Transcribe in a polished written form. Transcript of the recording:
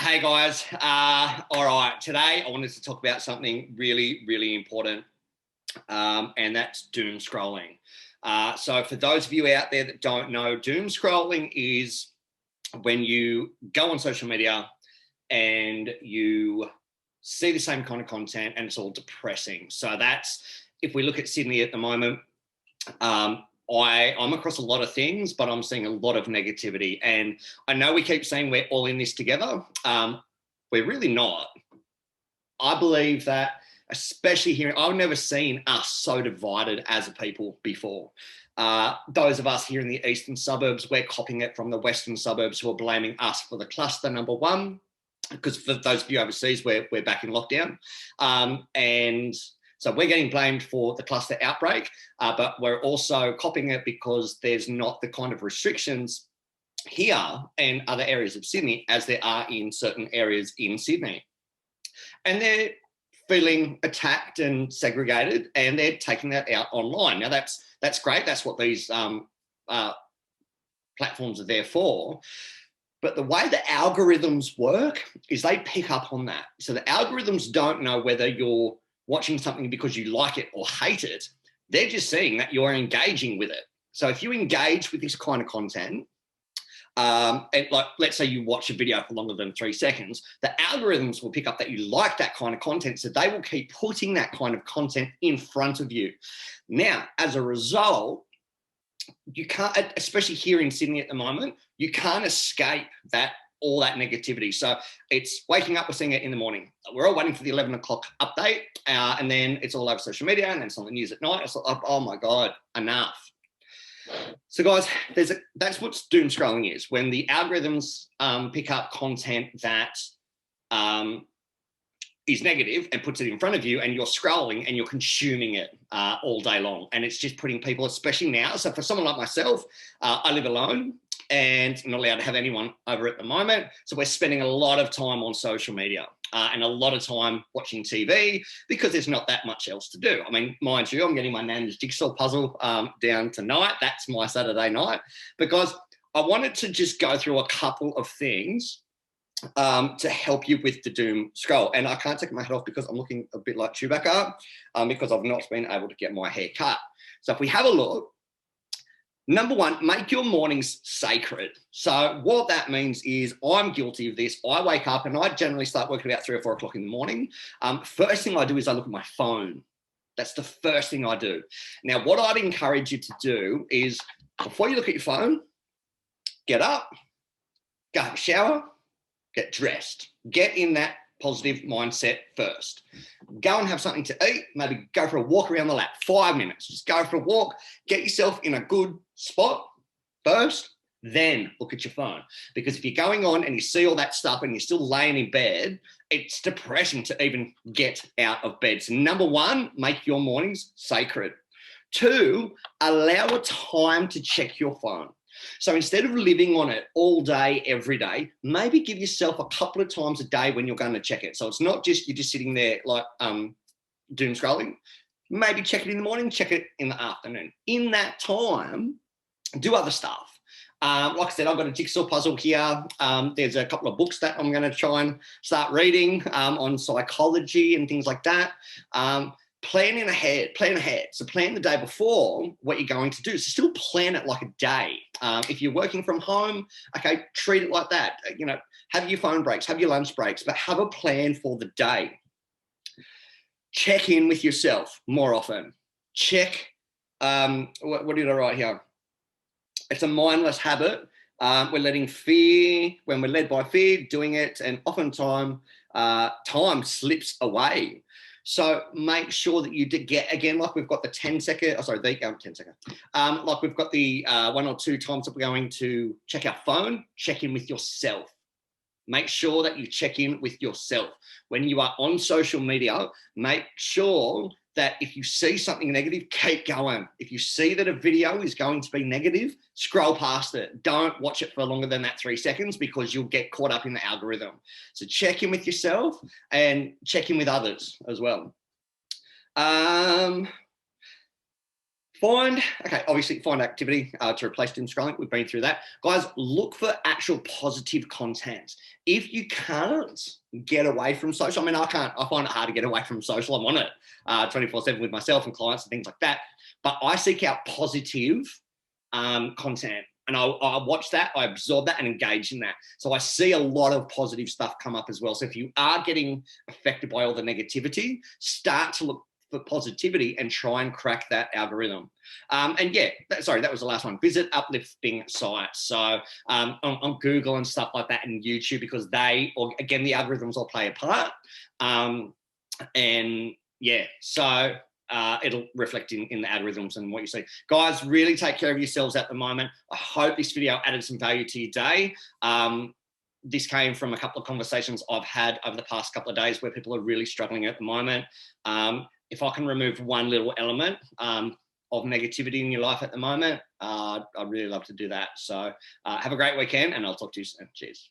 Hey guys, all right, today I wanted to talk about something really important, and that's doom scrolling. So for those of you out there that don't know, doom scrolling is when you go on social media and you see the same kind of content and it's all depressing. So that's, if we look at Sydney at the moment, I'm across a lot of things, but I'm seeing a lot of negativity. And I know we keep saying we're all in this together. We're really not. I believe that, especially here, I've never seen us so divided as a people before. Those of us here in the eastern suburbs, we're copying it from the western suburbs who are blaming us for the cluster, number one, because for those of you overseas, we're back in lockdown. And so we're getting blamed for the cluster outbreak, but we're also copying it because there's not the kind of restrictions here and other areas of Sydney as there are in certain areas in Sydney. And they're feeling attacked and segregated, and they're taking that out online. Now that's great. That's what these platforms are there for. But the way the algorithms work is they pick up on that. So the algorithms don't know whether you're watching something because you like it or hate it. They're just seeing that you're engaging with it. So if you engage with this kind of content, and like, let's say you watch a video for longer than 3 seconds, the algorithms will pick up that you like that kind of content. So they will keep putting that kind of content in front of you. Now, as a result, you can't, especially here in Sydney at the moment, you can't escape all that negativity. So it's waking up, we're seeing it in the morning. We're all waiting for the 11 o'clock update, and then it's all over social media, and then it's on the news at night. It's like, oh my God, enough. So guys, that's what doom scrolling is, when the algorithms pick up content that is negative and puts it in front of you, and you're scrolling and you're consuming it all day long. And it's just putting people, especially now. So for someone like myself, I live alone and I'm not allowed to have anyone over at the moment. So we're spending a lot of time on social media and a lot of time watching TV because there's not that much else to do. I mean, mind you, I'm getting my nan's jigsaw puzzle down tonight. That's my Saturday night, because I wanted to just go through a couple of things to help you with the doom scroll. And I can't take my head off because I'm looking a bit like Chewbacca because I've not been able to get my hair cut. So if we have a look, number one, make your mornings sacred. So what that means is, I'm guilty of this. I wake up and I generally start working about 3 or 4 o'clock in the morning. First thing I do is I look at my phone. That's the first thing I do. Now, what I'd encourage you to do is, before you look at your phone, get up, go have a shower, get dressed, get in that positive mindset first. Go and have something to eat, maybe go for a walk around the lap, 5 minutes, just go for a walk, get yourself in a good spot first, then look at your phone. Because if you're going on and you see all that stuff and you're still laying in bed, it's depressing to even get out of bed. So number one, make your mornings sacred. 2, allow a time to check your phone. So instead of living on it all day, every day, maybe give yourself a couple of times a day when you're going to check it. So it's not just you're just sitting there like doom scrolling. Maybe check it in the morning, check it in the afternoon. In that time, do other stuff. Like I said, I've got a jigsaw puzzle here. There's a couple of books that I'm going to try and start reading on psychology and things like that. Plan ahead. So plan the day before what you're going to do. So still plan it like a day. If you're working from home, okay, treat it like that. You know, have your phone breaks, have your lunch breaks, but have a plan for the day. Check in with yourself more often. Check, what did I write here? It's a mindless habit. We're letting fear, when we're led by fear, doing it, and oftentimes time slips away. So make sure that you get, again, like we've got the 10 second, like we've got the 1 or 2 times that we're going to check our phone, check in with yourself. Make sure that you check in with yourself. When you are on social media, make sure that if you see something negative, keep going. If you see that a video is going to be negative, scroll past it. Don't watch it for longer than that 3 seconds because you'll get caught up in the algorithm. So check in with yourself and check in with others as well. Obviously find activity to replace doom scrolling. We've been through that. Guys, look for actual positive content. If you can't get away from social, I mean, I find it hard to get away from social. I'm on it 24/7 with myself and clients and things like that. But I seek out positive content. And I watch that, I absorb that and engage in that. So I see a lot of positive stuff come up as well. So if you are getting affected by all the negativity, start to look for positivity and try and crack that algorithm. And yeah, sorry, that was the last one. Visit uplifting sites. So on Google and stuff like that and YouTube, because again, the algorithms all play a part. And yeah, so it'll reflect in the algorithms and what you see. Guys, really take care of yourselves at the moment. I hope this video added some value to your day. This came from a couple of conversations I've had over the past couple of days where people are really struggling at the moment. If I can remove one little element of negativity in your life at the moment, I'd really love to do that. So have a great weekend and I'll talk to you soon. Cheers.